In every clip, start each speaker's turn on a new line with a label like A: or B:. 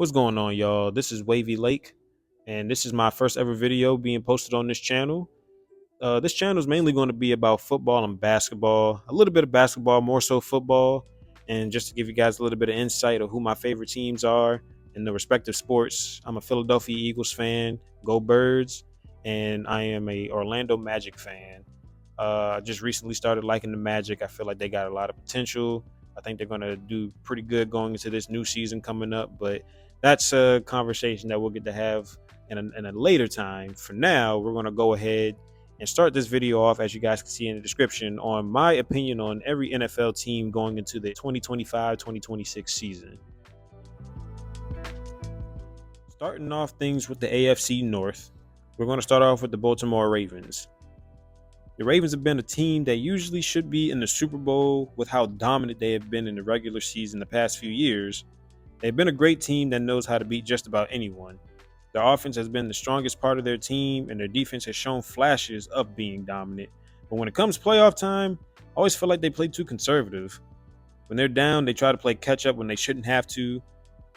A: What's going on, y'all? This is Wavy Lake, and this is my first ever video being posted on this channel. This channel is mainly going to be about football and basketball, a little bit of basketball, more so football, and just to give you guys a little bit of insight of who my favorite teams are in the respective sports. I'm a Philadelphia Eagles fan, go Birds, and I am a Orlando Magic fan. I just recently started liking the Magic. I feel like they got a lot of potential. I think they're going to do pretty good going into this new season coming up, but that's a conversation that we'll get to have in a later time. For now, we're going to go ahead and start this video off, as you guys can see in the description, on my opinion on every NFL team going into the 2025-2026 season. Starting off things with the AFC North, we're going to start off with the Baltimore Ravens. The Ravens have been a team that usually should be in the Super Bowl with how dominant they have been in the regular season the past few years. They've been a great team that knows how to beat just about anyone. Their offense has been the strongest part of their team, and their defense has shown flashes of being dominant. But when it comes playoff time, I always feel like they play too conservative. When they're down, they try to play catch up when they shouldn't have to.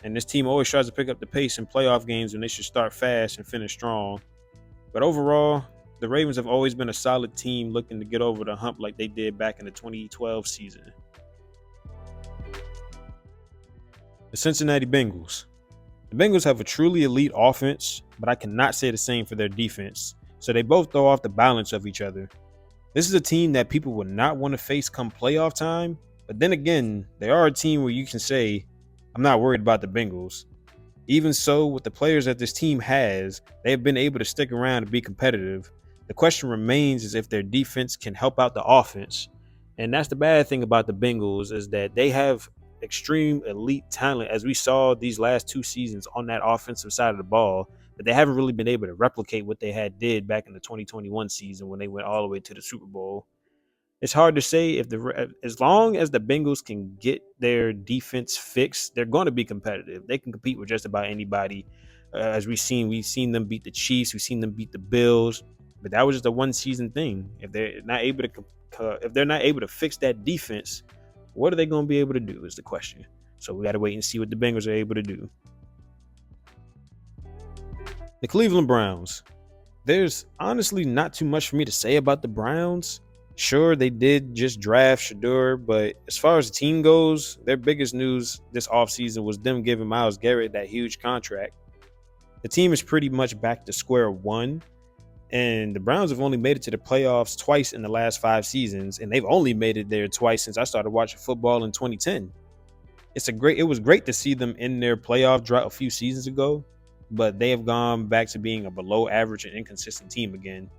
A: And this team always tries to pick up the pace in playoff games when they should start fast and finish strong. But overall, the Ravens have always been a solid team looking to get over the hump like they did back in the 2012 season. The Cincinnati Bengals. The Bengals have a truly elite offense, but I cannot say the same for their defense, so they both throw off the balance of each other. This is a team that people would not want to face come playoff time, but then again, they are a team where you can say, I'm not worried about the Bengals. Even so, with the players that this team has, they have been able to stick around and be competitive. The question remains is if their defense can help out the offense. And that's the bad thing about the Bengals, is that they have extreme elite talent, as we saw these last two seasons on that offensive side of the ball, but they haven't really been able to replicate what they had did back in the 2021 season when they went all the way to the Super Bowl. It's hard to say if as long as the Bengals can get their defense fixed, they're going to be competitive. They can compete with just about anybody. As we've seen them beat the Chiefs, we've seen them beat the Bills, but that was just a one season thing. If they're not able to fix that defense, what are they going to be able to do is the question. So we got to wait and see what the Bengals are able to do. The Cleveland Browns. There's honestly not too much for me to say about the Browns. Sure, they did just draft Shedeur, but as far as the team goes, their biggest news this offseason was them giving Myles Garrett that huge contract. The team is pretty much back to square one, and the Browns have only made it to the playoffs twice in the last 5 seasons, and they've only made it there twice since I started watching football in 2010. It was great to see them in their playoff drought a few seasons ago, but they have gone back to being a below average and inconsistent team again.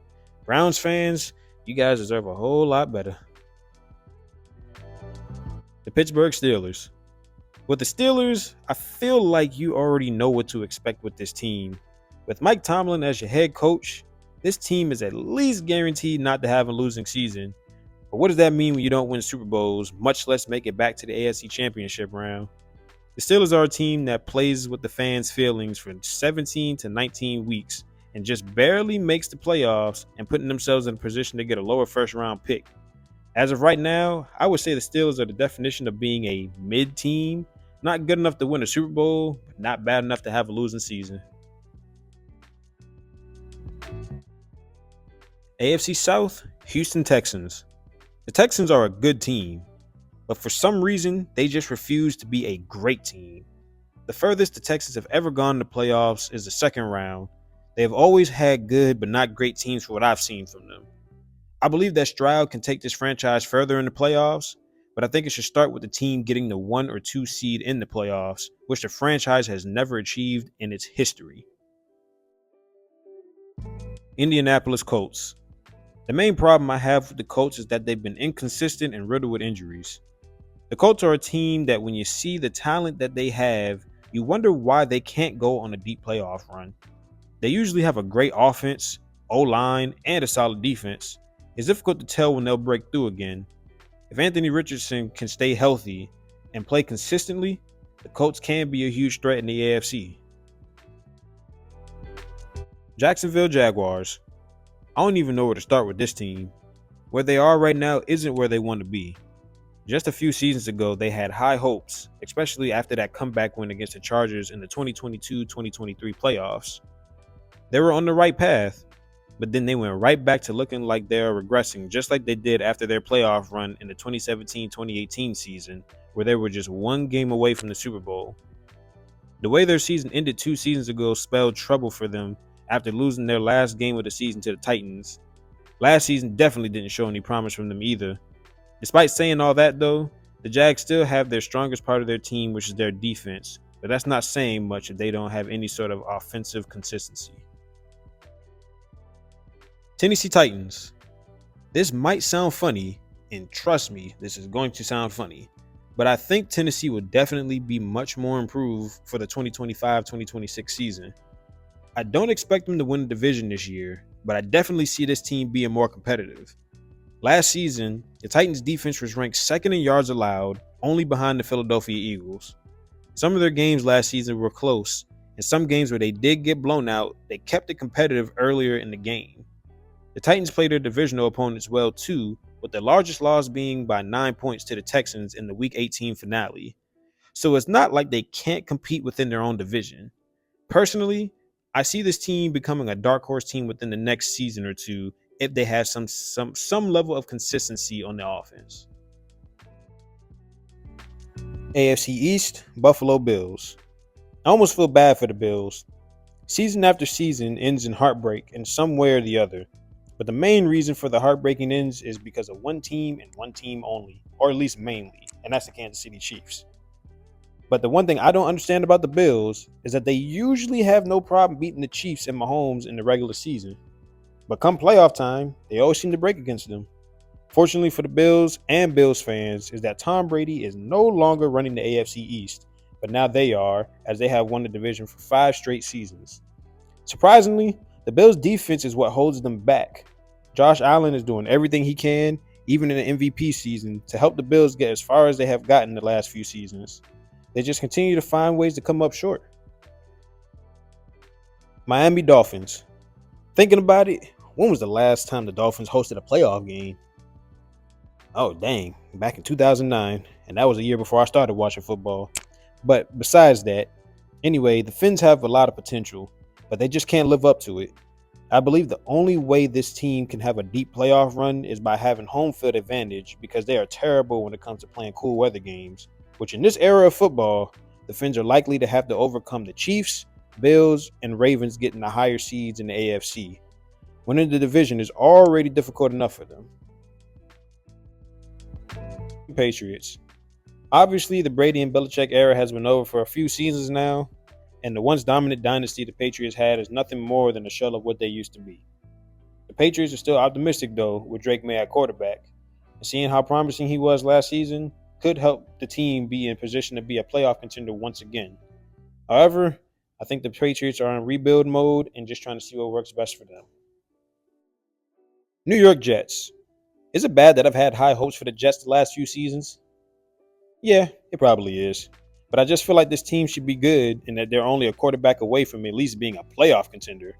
A: Browns fans, you guys deserve a whole lot better. The Pittsburgh Steelers. With the Steelers, I feel like you already know what to expect with this team. With Mike Tomlin as your head coach, this team is at least guaranteed not to have a losing season. But what does that mean when you don't win Super Bowls, much less make it back to the AFC Championship round? The Steelers are a team that plays with the fans' feelings for 17 to 19 weeks and just barely makes the playoffs and putting themselves in a position to get a lower first round pick. As of right now, I would say the Steelers are the definition of being a mid team, not good enough to win a Super Bowl, but not bad enough to have a losing season. AFC South, Houston Texans. The Texans are a good team, but for some reason, they just refuse to be a great team. The furthest the Texans have ever gone to playoffs is the second round. They have always had good but not great teams for what I've seen from them. I believe that Stroud can take this franchise further in the playoffs, but I think it should start with the team getting the 1 or 2 seed in the playoffs, which the franchise has never achieved in its history. Indianapolis Colts. The main problem I have with the Colts is that they've been inconsistent and riddled with injuries. The Colts are a team that when you see the talent that they have, you wonder why they can't go on a deep playoff run. They usually have a great offense, O-line, and a solid defense. It's difficult to tell when they'll break through again. If Anthony Richardson can stay healthy and play consistently, the Colts can be a huge threat in the AFC. Jacksonville Jaguars. I don't even know where to start with this team. Where they are right now isn't where they want to be. Just a few seasons ago, they had high hopes, especially after that comeback win against the Chargers in the 2022-2023 playoffs. They were on the right path, but then they went right back to looking like they are regressing, just like they did after their playoff run in the 2017-2018 season, where they were just one game away from the Super Bowl. The way their season ended 2 seasons ago spelled trouble for them after losing their last game of the season to the Titans. Last season definitely didn't show any promise from them either. Despite saying all that though, the Jags still have their strongest part of their team, which is their defense, but that's not saying much if they don't have any sort of offensive consistency. Tennessee Titans. This might sound funny, and trust me, this is going to sound funny, but I think Tennessee will definitely be much more improved for the 2025-2026 season. I don't expect them to win the division this year, but I definitely see this team being more competitive. Last season, the Titans' defense was ranked second in yards allowed, only behind the Philadelphia Eagles. Some of their games last season were close, and some games where they did get blown out, they kept it competitive earlier in the game. The Titans played their divisional opponents well too, with the largest loss being by 9 points to the Texans in the Week 18 finale. So it's not like they can't compete within their own division. Personally, I see this team becoming a dark horse team within the next season or two if they have some level of consistency on the offense. AFC East, Buffalo Bills. I almost feel bad for the Bills. Season after season ends in heartbreak in some way or the other. But the main reason for the heartbreaking ends is because of one team and one team only, or at least mainly, and that's the Kansas City Chiefs. But the one thing I don't understand about the Bills is that they usually have no problem beating the Chiefs and Mahomes in the regular season. But come playoff time, they always seem to break against them. Fortunately for the Bills and Bills fans is that Tom Brady is no longer running the AFC East, but now they are, as they have won the division for 5 straight seasons. Surprisingly, the Bills' defense is what holds them back. Josh Allen is doing everything he can, even in the MVP season, to help the Bills get as far as they have gotten the last few seasons. They just continue to find ways to come up short. Miami Dolphins. Thinking about it, when was the last time the Dolphins hosted a playoff game? Oh, dang, back in 2009, and that was a year before I started watching football. But besides that, anyway, the Fins have a lot of potential, but they just can't live up to it. I believe the only way this team can have a deep playoff run is by having home field advantage because they are terrible when it comes to playing cool weather games, which in this era of football, the Fins are likely to have to overcome the Chiefs, Bills, and Ravens getting the higher seeds in the AFC. Winning the division is already difficult enough for them. Patriots. Obviously, the Brady and Belichick era has been over for a few seasons now, and the once dominant dynasty the Patriots had is nothing more than a shell of what they used to be. The Patriots are still optimistic, though, with Drake May at quarterback, and seeing how promising he was last season could help the team be in position to be a playoff contender once again. However, I think the Patriots are in rebuild mode and just trying to see what works best for them. New York Jets. Is it bad that I've had high hopes for the Jets the last few seasons? Yeah, it probably is. But I just feel like this team should be good and that they're only a quarterback away from at least being a playoff contender.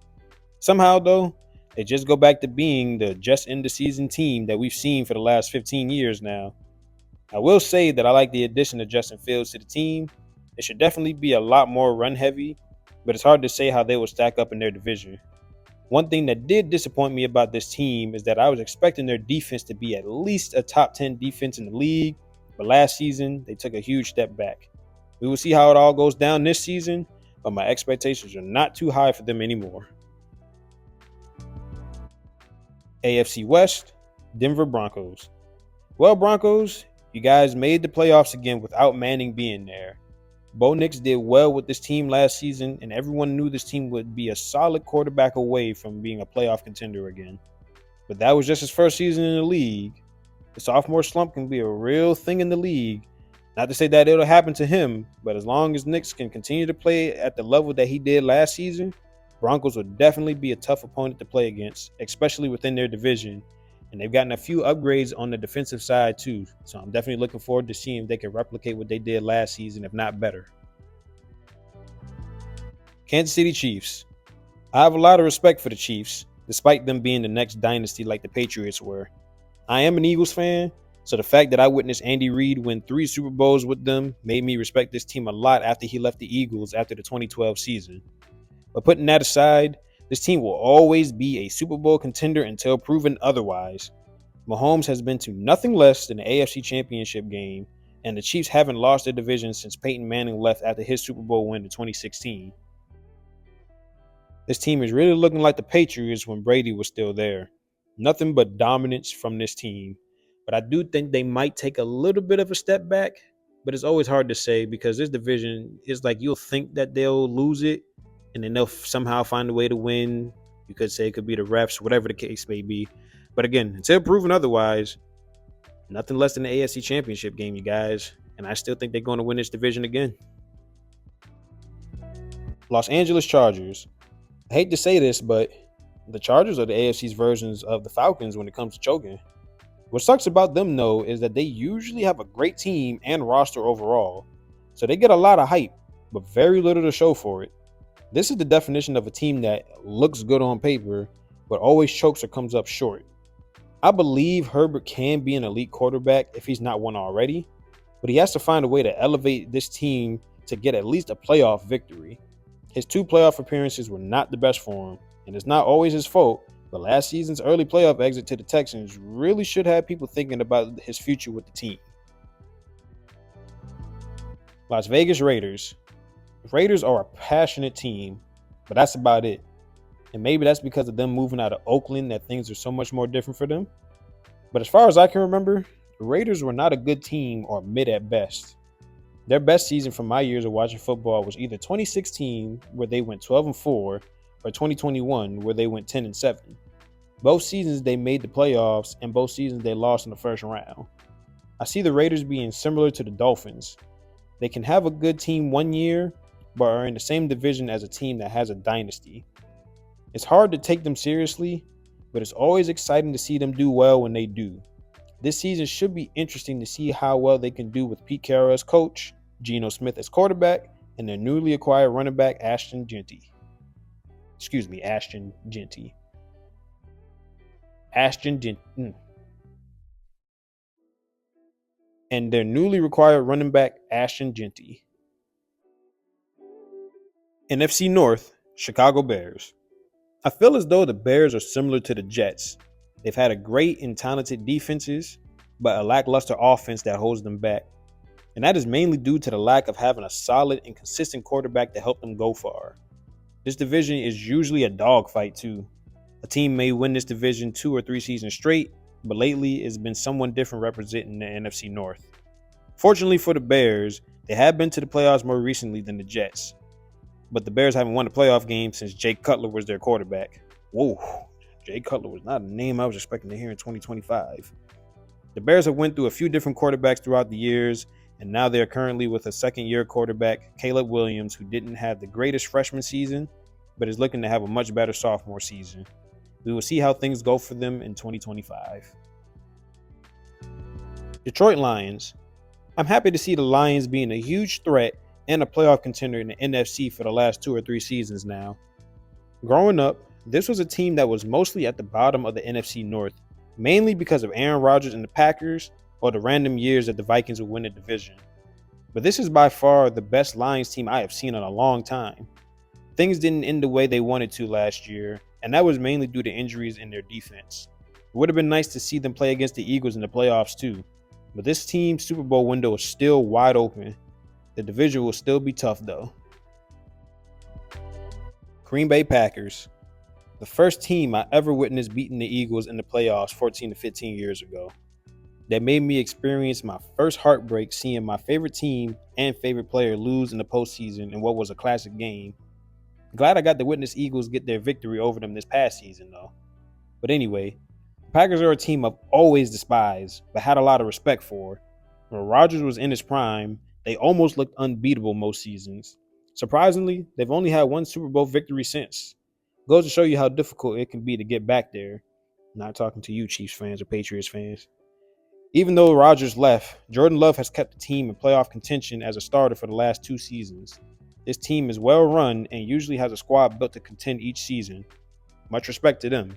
A: Somehow, though, they just go back to being the just end the season team that we've seen for the last 15 years now. I will say that I like the addition of Justin Fields to the team. It should definitely be a lot more run heavy, but it's hard to say how they will stack up in their division. One thing that did disappoint me about this team is that I was expecting their defense to be at least a top 10 defense in the league, but last season they took a huge step back. We will see how it all goes down this season, but my expectations are not too high for them anymore. AFC West, Denver Broncos. Well, Broncos, you guys made the playoffs again without Manning being there. Bo Nix did well with this team last season, and everyone knew this team would be a solid quarterback away from being a playoff contender again. But that was just his first season in the league. The sophomore slump can be a real thing in the league. Not to say that it'll happen to him, but as long as Nix can continue to play at the level that he did last season, Broncos will definitely be a tough opponent to play against, especially within their division. And they've gotten a few upgrades on the defensive side too. So I'm definitely looking forward to seeing if they can replicate what they did last season, if not better. Kansas City Chiefs. I have a lot of respect for the Chiefs, despite them being the next dynasty like the Patriots were. I am an Eagles fan, So the fact that I witnessed Andy Reid win 3 Super Bowls with them made me respect this team a lot after he left the Eagles after the 2012 season. But putting that aside, this team will always be a Super Bowl contender until proven otherwise. Mahomes has been to nothing less than the AFC Championship game, and the Chiefs haven't lost their division since Peyton Manning left after his Super Bowl win in 2016. This team is really looking like the Patriots when Brady was still there. Nothing but dominance from this team. But I do think they might take a little bit of a step back, but it's always hard to say because this division is like you'll think that they'll lose it and then they'll somehow find a way to win. You could say it could be the refs, whatever the case may be. But again, until proven otherwise, nothing less than the AFC Championship game, you guys. And I still think they're going to win this division again. Los Angeles Chargers. I hate to say this, but the Chargers are the AFC's versions of the Falcons when it comes to choking. What sucks about them, though, is that they usually have a great team and roster overall. So they get a lot of hype, but very little to show for it. This is the definition of a team that looks good on paper, but always chokes or comes up short. I believe Herbert can be an elite quarterback if he's not one already, but he has to find a way to elevate this team to get at least a playoff victory. His 2 playoff appearances were not the best for him, and it's not always his fault, but last season's early playoff exit to the Texans really should have people thinking about his future with the team. Las Vegas Raiders. The Raiders are a passionate team, but that's about it. And maybe that's because of them moving out of Oakland that things are so much more different for them. But as far as I can remember, the Raiders were not a good team or mid at best. Their best season from my years of watching football was either 2016, where they went 12-4, or 2021, where they went 10-7. Both seasons they made the playoffs, and both seasons they lost in the first round. I see the Raiders being similar to the Dolphins. They can have a good team one year, but are in the same division as a team that has a dynasty. It's hard to take them seriously, but it's always exciting to see them do well when they do. This season should be interesting to see how well they can do with Pete Carroll as coach, Geno Smith as quarterback, and their newly acquired running back Ashton Jeanty. And their newly acquired running back Ashton Jeanty. NFC North, Chicago Bears. I feel as though the Bears are similar to the Jets. They've had a great and talented defenses, but a lackluster offense that holds them back. And that is mainly due to the lack of having a solid and consistent quarterback to help them go far. This division is usually a dogfight too. A team may win this division 2 or 3 seasons straight, but lately it's been someone different representing the NFC North. Fortunately for the Bears, they have been to the playoffs more recently than the Jets. But the Bears haven't won a playoff game since Jay Cutler was their quarterback. Whoa, Jay Cutler was not a name I was expecting to hear in 2025. The Bears have went through a few different quarterbacks throughout the years, and now they're currently with a second-year quarterback, Caleb Williams, who didn't have the greatest freshman season, but is looking to have a much better sophomore season. We will see how things go for them in 2025. Detroit Lions. I'm happy to see the Lions being a huge threat and a playoff contender in the NFC for the last 2 or 3 seasons now. Growing up, this was a team that was mostly at the bottom of the NFC North, mainly because of Aaron Rodgers and the Packers, or the random years that the Vikings would win the division. But this is by far the best Lions team I have seen in a long time. Things didn't end the way they wanted to last year, and that was mainly due to injuries in their defense. It would have been nice to see them play against the Eagles in the playoffs too, but this team's Super Bowl window is still wide open. The division will still be tough though. Green Bay Packers. The first team I ever witnessed beating the Eagles in the playoffs 14 to 15 years ago. That made me experience my first heartbreak seeing my favorite team and favorite player lose in the postseason in what was a classic game. Glad I got to witness Eagles get their victory over them this past season though. But anyway, the Packers are a team I've always despised, but had a lot of respect for. When Rodgers was in his prime, they almost looked unbeatable most seasons. Surprisingly, they've only had 1 Super Bowl victory since. Goes to show you how difficult it can be to get back there. Not talking to you Chiefs fans or Patriots fans. Even though Rodgers left, Jordan Love has kept the team in playoff contention as a starter for the last 2 seasons. This team is well run and usually has a squad built to contend each season. Much respect to them.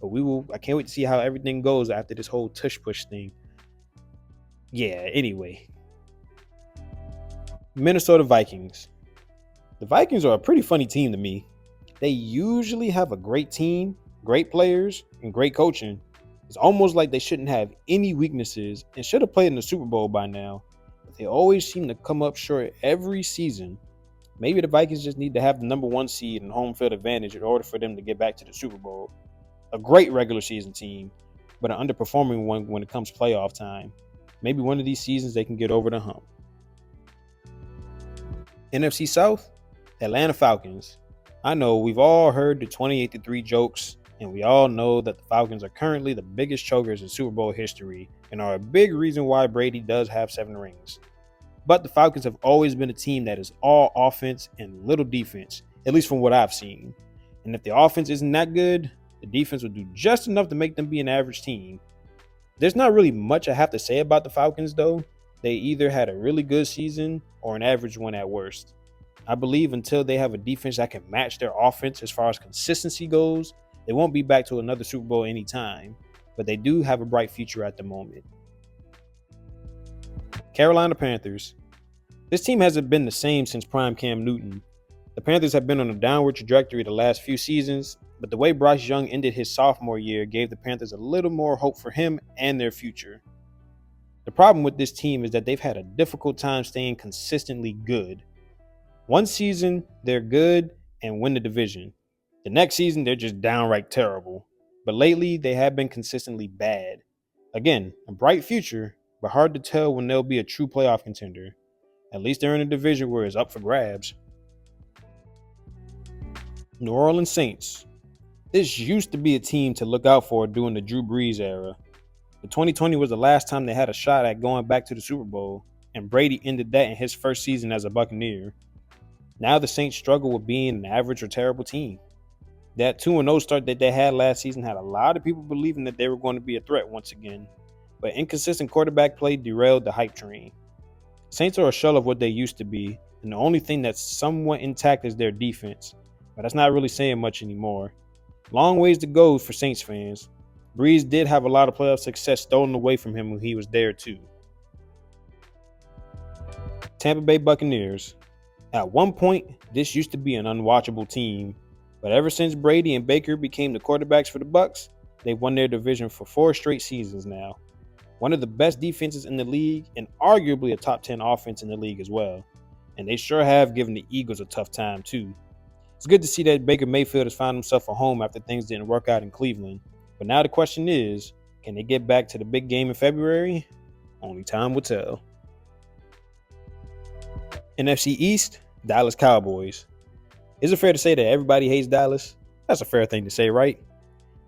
A: But I can't wait to see how everything goes after this whole tush push thing. Yeah, anyway. Minnesota Vikings. The Vikings are a pretty funny team to me. They usually have a great team, great players, and great coaching. It's almost like they shouldn't have any weaknesses and should have played in the Super Bowl by now. But they always seem to come up short every season. Maybe the Vikings just need to have the number one seed and home field advantage in order for them to get back to the Super Bowl. A great regular season team, but an underperforming one when it comes playoff time. Maybe one of these seasons they can get over the hump. NFC South, Atlanta Falcons. I know we've all heard the 28-3 jokes, and we all know that the Falcons are currently the biggest chokers in Super Bowl history and are a big reason why Brady does have 7 rings. But the Falcons have always been a team that is all offense and little defense, at least from what I've seen. And if the offense isn't that good, the defense will do just enough to make them be an average team. There's not really much I have to say about the Falcons, though. They either had a really good season or an average one at worst. I believe until they have a defense that can match their offense as far as consistency goes, they won't be back to another Super Bowl anytime, but they do have a bright future at the moment. Carolina Panthers. This team hasn't been the same since prime Cam Newton. The Panthers have been on a downward trajectory the last few seasons, but the way Bryce Young ended his sophomore year gave the Panthers a little more hope for him and their future. The problem with this team is that they've had a difficult time staying consistently good. One season, they're good and win the division. The next season, they're just downright terrible. But lately, they have been consistently bad. Again, a bright future, but hard to tell when they'll be a true playoff contender. At least they're in a division where it's up for grabs. New Orleans Saints. This used to be a team to look out for during the Drew Brees era. But 2020 was the last time they had a shot at going back to the Super Bowl, and Brady ended that in his first season as a Buccaneer. Now the Saints struggle with being an average or terrible team. That 2-0 start that they had last season had a lot of people believing that they were going to be a threat once again, but inconsistent quarterback play derailed the hype train. Saints are a shell of what they used to be, and the only thing that's somewhat intact is their defense, but that's not really saying much anymore. Long ways to go for Saints fans. Breeze did have a lot of playoff success stolen away from him when he was there too. Tampa Bay Buccaneers. At one point, this used to be an unwatchable team, but ever since Brady and Baker became the quarterbacks for the Bucs, they've won their division for 4 straight seasons now. One of the best defenses in the league and arguably a top 10 offense in the league as well. And they sure have given the Eagles a tough time too. It's good to see that Baker Mayfield has found himself a home after things didn't work out in Cleveland. But now the question is, can they get back to the big game in February? Only time will tell. NFC East, Dallas Cowboys. Is it fair to say that everybody hates Dallas? That's a fair thing to say, right?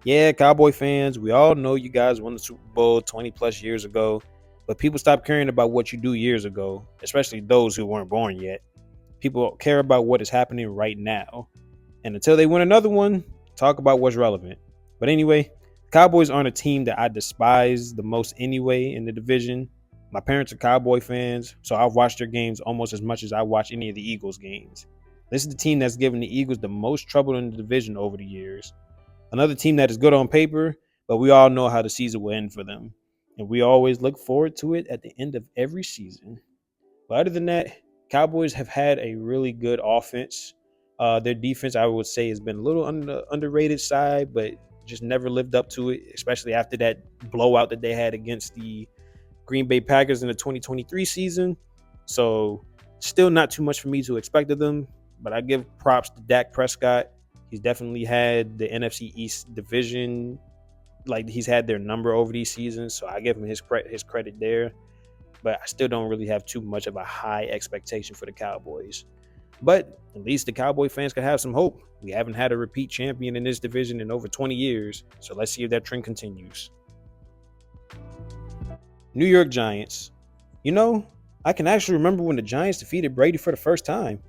A: Yeah, Cowboy fans, we all know you guys won the Super Bowl 20 plus years ago, but people stopped caring about what you do years ago, especially those who weren't born yet. People care about what is happening right now. And until they win another one, talk about what's relevant. But anyway, Cowboys aren't a team that I despise the most anyway in the division. My parents are Cowboy fans, so I've watched their games almost as much as I watch any of the Eagles games. This is the team that's given the Eagles the most trouble in the division over the years. Another team that is good on paper, but we all know how the season will end for them. And we always look forward to it at the end of every season. But other than that, Cowboys have had a really good offense. Their defense, I would say, has been a little on the underrated side, but just never lived up to it, especially after that blowout that they had against the Green Bay Packers in the 2023 season. So still not too much for me to expect of them, but I give props to Dak Prescott. He's definitely had the NFC East division, like he's had their number over these seasons, so I give him his credit there. But I still don't really have too much of a high expectation for the Cowboys. But at least the Cowboy fans can have some hope. We haven't had a repeat champion in this division in over 20 years, so let's see if that trend continues. New York Giants. You know, I can actually remember when the Giants defeated Brady for the first time.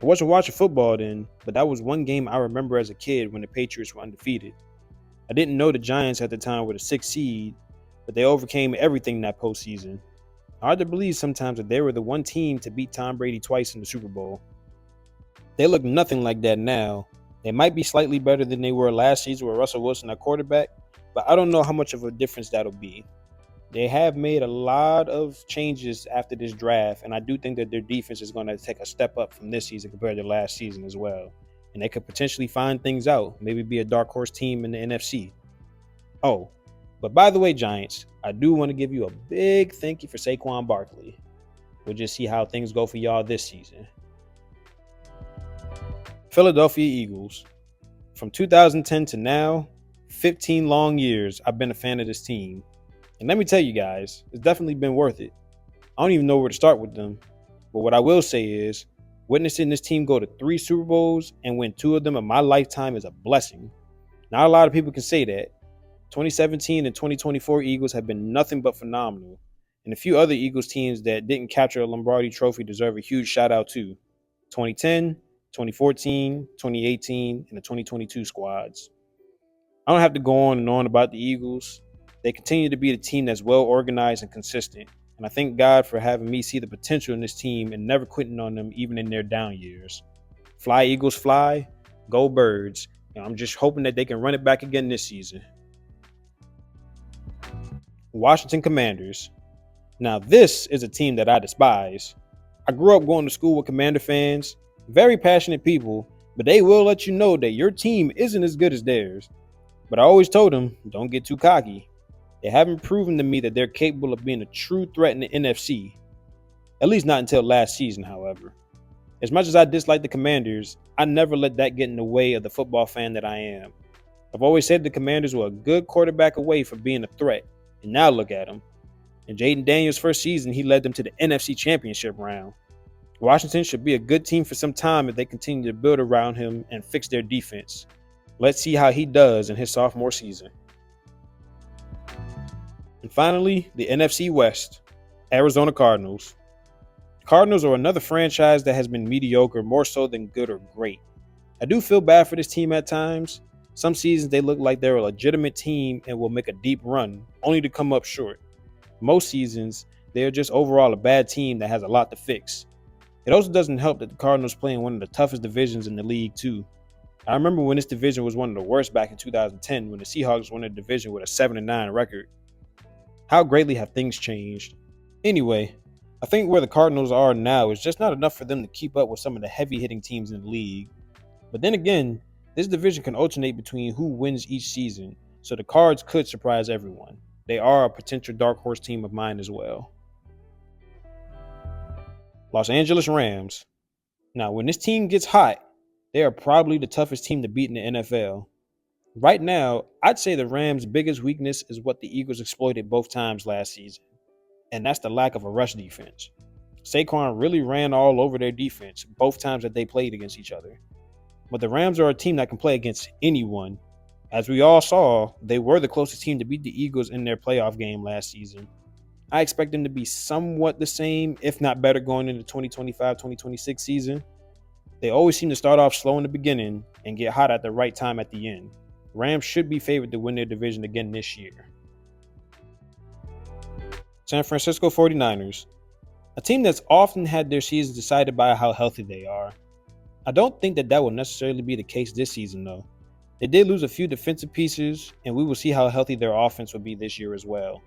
A: I wasn't watching football then, but that was one game I remember as a kid when the Patriots were undefeated. I didn't know the Giants at the time were the 6th seed, but they overcame everything that postseason. Hard to believe sometimes that they were the one team to beat Tom Brady twice in the Super Bowl. They look nothing like that now. They might be slightly better than they were last season with Russell Wilson at quarterback, but I don't know how much of a difference that'll be. They have made a lot of changes after this draft, and I do think that their defense is going to take a step up from this season compared to last season as well. And they could potentially find things out, maybe be a dark horse team in the NFC. Oh, but by the way, Giants, I do want to give you a big thank you for Saquon Barkley. We'll just see how things go for y'all this season. Philadelphia Eagles. From 2010 to now, 15 long years, I've been a fan of this team. And let me tell you guys, it's definitely been worth it. I don't even know where to start with them. But what I will say is, witnessing this team go to 3 Super Bowls and win 2 of them in my lifetime is a blessing. Not a lot of people can say that. 2017 and 2024 Eagles have been nothing but phenomenal. And a few other Eagles teams that didn't capture a Lombardi trophy deserve a huge shout out too. 2010, 2014, 2018, and the 2022 squads. I don't have to go on and on about the Eagles. They continue to be the team that's well organized and consistent. And I thank God for having me see the potential in this team and never quitting on them even in their down years. Fly Eagles fly, go Birds. And I'm just hoping that they can run it back again this season. Washington Commanders. Now this is a team that I despise. I grew up going to school with Commander fans, very passionate people, but they will let you know that your team isn't as good as theirs. But I always told them, don't get too cocky. They haven't proven to me that they're capable of being a true threat in the NFC. At least not until last season, however. As much as I dislike the Commanders, I never let that get in the way of the football fan that I am. I've always said the Commanders were a good quarterback away from being a threat, and now look at them. In Jaden Daniels' first season, he led them to the NFC Championship round. Washington should be a good team for some time if they continue to build around him and fix their defense. Let's see how he does in his sophomore season. And finally, the NFC West, Arizona Cardinals. Cardinals are another franchise that has been mediocre more so than good or great. I do feel bad for this team at times. Some seasons they look like they're a legitimate team and will make a deep run, only to come up short. Most seasons, they're just overall a bad team that has a lot to fix. It also doesn't help that the Cardinals play in one of the toughest divisions in the league too. I remember when this division was one of the worst back in 2010 when the Seahawks won the division with a 7-9 record. How greatly have things changed? Anyway, I think where the Cardinals are now is just not enough for them to keep up with some of the heavy-hitting teams in the league. But then again, this division can alternate between who wins each season, so the Cards could surprise everyone. They are a potential dark horse team of mine as well. Los Angeles Rams. Now, when this team gets hot, they are probably the toughest team to beat in the NFL. Right now, I'd say the Rams' biggest weakness is what the Eagles exploited both times last season, and that's the lack of a rush defense. Saquon really ran all over their defense both times that they played against each other. But the Rams are a team that can play against anyone. As we all saw, they were the closest team to beat the Eagles in their playoff game last season. I expect them to be somewhat the same, if not better, going into the 2025-2026 season. They always seem to start off slow in the beginning and get hot at the right time at the end. Rams should be favored to win their division again this year. San Francisco 49ers. A team that's often had their seasons decided by how healthy they are. I don't think that will necessarily be the case this season though. They did lose a few defensive pieces, and we will see how healthy their offense will be this year as well.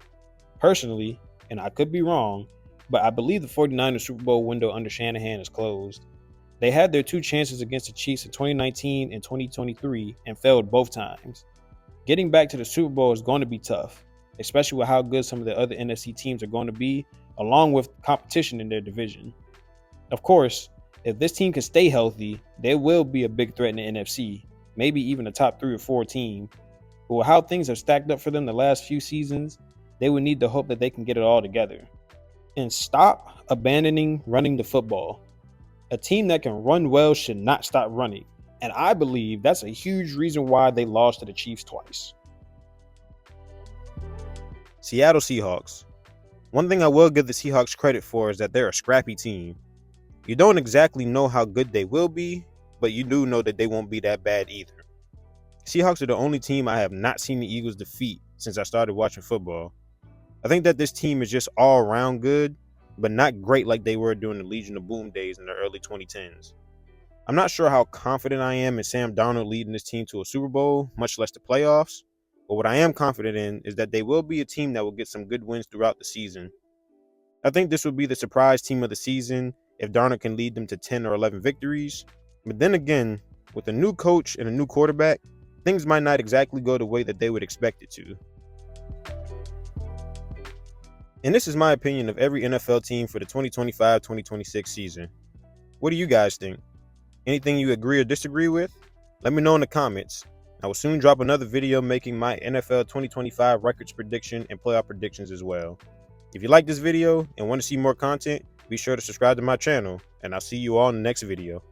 A: Personally, and I could be wrong, but I believe the 49ers Super Bowl window under Shanahan is closed. They had their 2 chances against the Chiefs in 2019 and 2023 and failed both times. Getting back to the Super Bowl is going to be tough, especially with how good some of the other NFC teams are going to be, along with competition in their division. Of course, if this team can stay healthy, they will be a big threat in the NFC, maybe even a top 3 or 4 team. But with how things have stacked up for them the last few seasons, they would need to hope that they can get it all together. And stop abandoning running the football. A team that can run well should not stop running, and I believe that's a huge reason why they lost to the Chiefs twice. Seattle Seahawks. One thing I will give the Seahawks credit for is that they're a scrappy team. You don't exactly know how good they will be, but you do know that they won't be that bad either. Seahawks are the only team I have not seen the Eagles defeat since I started watching football. I think that this team is just all around good, but not great like they were during the Legion of Boom days in the early 2010s. I'm not sure how confident I am in Sam Darnold leading this team to a Super Bowl, much less the playoffs, But what I am confident in is that they will be a team that will get some good wins throughout the season. I think this will be the surprise team of the season if Darnold can lead them to 10 or 11 victories. But then again, with a new coach and a new quarterback, things might not exactly go the way that they would expect it to. And this is my opinion of every NFL team for the 2025-2026 season. What do you guys think? Anything you agree or disagree with? Let me know in the comments. I will soon drop another video making my NFL 2025 records prediction and playoff predictions as well. If you like this video and want to see more content, be sure to subscribe to my channel, and I'll see you all in the next video.